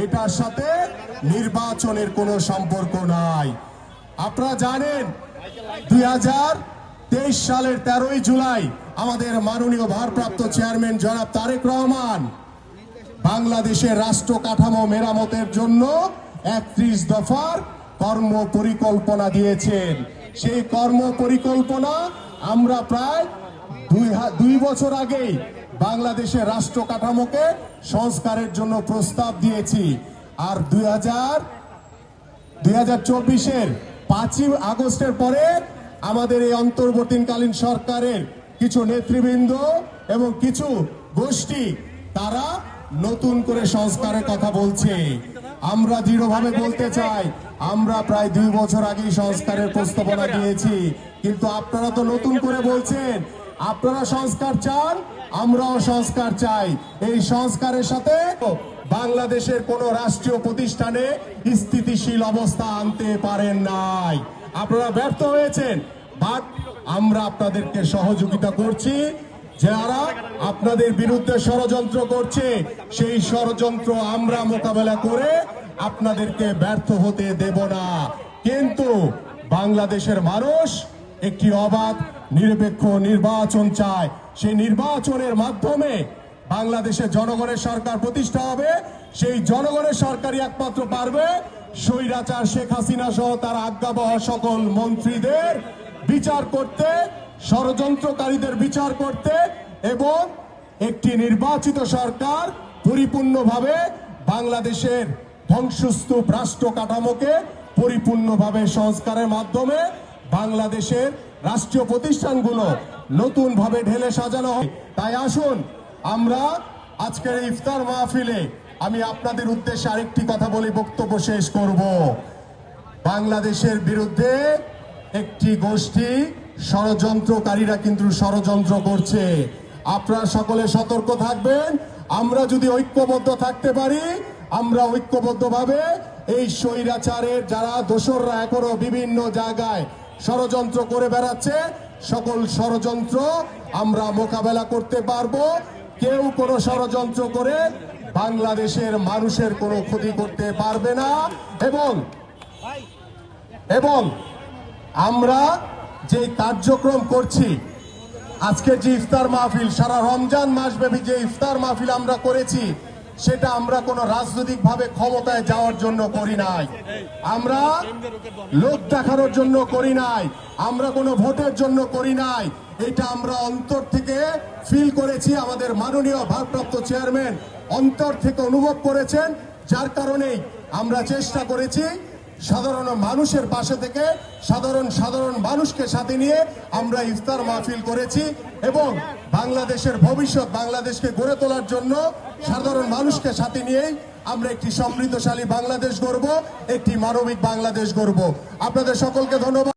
এটার সাথে নির্বাচনের কোনো সম্পর্ক নাই। আপনারা জানেন 2023 সালের 13ই জুলাই আমাদের মাননীয় ভারপ্রাপ্ত চেয়ারম্যান জনাব তারেক রহমান বাংলাদেশের রাষ্ট্র কাঠামো মেরামতের জন্য 31 দফার কর্ম পরিকল্পনা দিয়েছেন। সেই কর্ম পরিকল্পনা আমরা প্রায় দুই বছর আগেই বাংলাদেশের রাষ্ট্র কাঠামোকে সংস্কারের জন্য প্রস্তাব দিয়েছি। আর 2024-এর 5ই আগস্টের পরে আমাদের এই অন্তর্বর্তীকালীন সরকারের কিছু নেতৃবৃন্দ এবং কিছু গোষ্ঠী তারা নতুন করে সংস্কারের কথা বলছে। আমরা দৃঢ়ভাবে বলতে চাই, আমরা প্রায় 2 বছর আগেই সংস্কারের প্রস্তাবনা দিয়েছি, কিন্তু আপনারা তো নতুন করে বলছেন আপনারা সংস্কার চান, আমরাও সংস্কার চাই। এই সংস্কারের সাথে বাংলাদেশের কোন রাষ্ট্রীয় প্রতিষ্ঠানে স্থিতিশীল অবস্থা আনতে পারেন নাই। আপনারা ব্যর্থ হয়েছেন, বাট আমরা আপনাদেরকে সহযোগিতা করছি। যারা আপনাদের বিরুদ্ধে ষড়যন্ত্র করছে সেই ষড়যন্ত্র আমরা মোকাবেলা করে আপনাদেরকে ব্যর্থ হতে দেব না। কিন্তু বাংলাদেশের মানুষ একটি অবাধ নিরপেক্ষ নির্বাচন চায়। সেই নির্বাচনের মাধ্যমে বাংলাদেশে জনগণের সরকার প্রতিষ্ঠা হবে। সেই জনগণের সরকারই একমাত্র পারবে স্বৈরাচার শেখ হাসিনা সহ তার আজ্ঞাবহ সকল মন্ত্রীদের বিচার করতে, ষড়যন্ত্রকারীদের বিচার করতে এবং একটি নির্বাচিত সরকার পরিপূর্ণভাবে বাংলাদেশের ধ্বংসস্তূপ রাষ্ট্র কাঠামোকে পরিপূর্ণভাবে সংস্কারের মাধ্যমে বাংলাদেশের রাষ্ট্রীয় প্রতিষ্ঠানগুলো নতুন ভাবে ঢেলে সাজানো হয়। তাই আসুন আমরা আজকের ইফতার মাহফিলে আমি আপনাদের উদ্দেশ্যে আরেকটি কথা বলে বক্তব্য শেষ করব। বাংলাদেশের বিরুদ্ধে একটি গোষ্ঠী ষড়যন্ত্রকারীরা কিন্তু ষড়যন্ত্র করছে। আপনারা সকলে সতর্ক থাকবেন। আমরা যদি ঐক্যবদ্ধ থাকতে পারি, আমরা ঐক্যবদ্ধভাবে এই স্বৈরাচারের যারা দোসররা এখনো বিভিন্ন জায়গায় ষড়যন্ত্র করে বেড়াচ্ছে, সকল ষড়যন্ত্র আমরা মোকাবেলা করতে পারবো। কেউ কোনো ষড়যন্ত্র করে বাংলাদেশের মানুষের কোনো ক্ষতি করতে পারবে না। এবং আমরা যে কার্যক্রম করছি, আজকের যে ইফতার মাহফিল, সারা রমজান মাসব্যাপী যে ইফতার মাহফিল আমরা করেছি, সেটা আমরা কোনো রাজনৈতিক ভাবে ক্ষমতায় যাওয়ার জন্য করি নাই, আমরা লোক দেখানোর জন্য করি নাই, আমরা কোনো ভোটের জন্য করি নাই। এটা আমরা অন্তর থেকে ফিল করেছি। আমাদের মাননীয় ভারপ্রাপ্ত চেয়ারম্যান অন্তর থেকে অনুভব করেছেন, যার কারণেই আমরা চেষ্টা করেছি সাধারণ মানুষের পাশে থেকে সাধারণ মানুষকে সাথে নিয়ে আমরা ইফতার মাহফিল করেছি এবং বাংলাদেশের ভবিষ্যৎ, বাংলাদেশকে গড়ে তোলার জন্য সাধারণ মানুষকে সাথে নিয়েই আমরা একটি সমৃদ্ধশালী বাংলাদেশ গড়ব, একটি মানবিক বাংলাদেশ গড়ব। আপনাদের সকলকে ধন্যবাদ।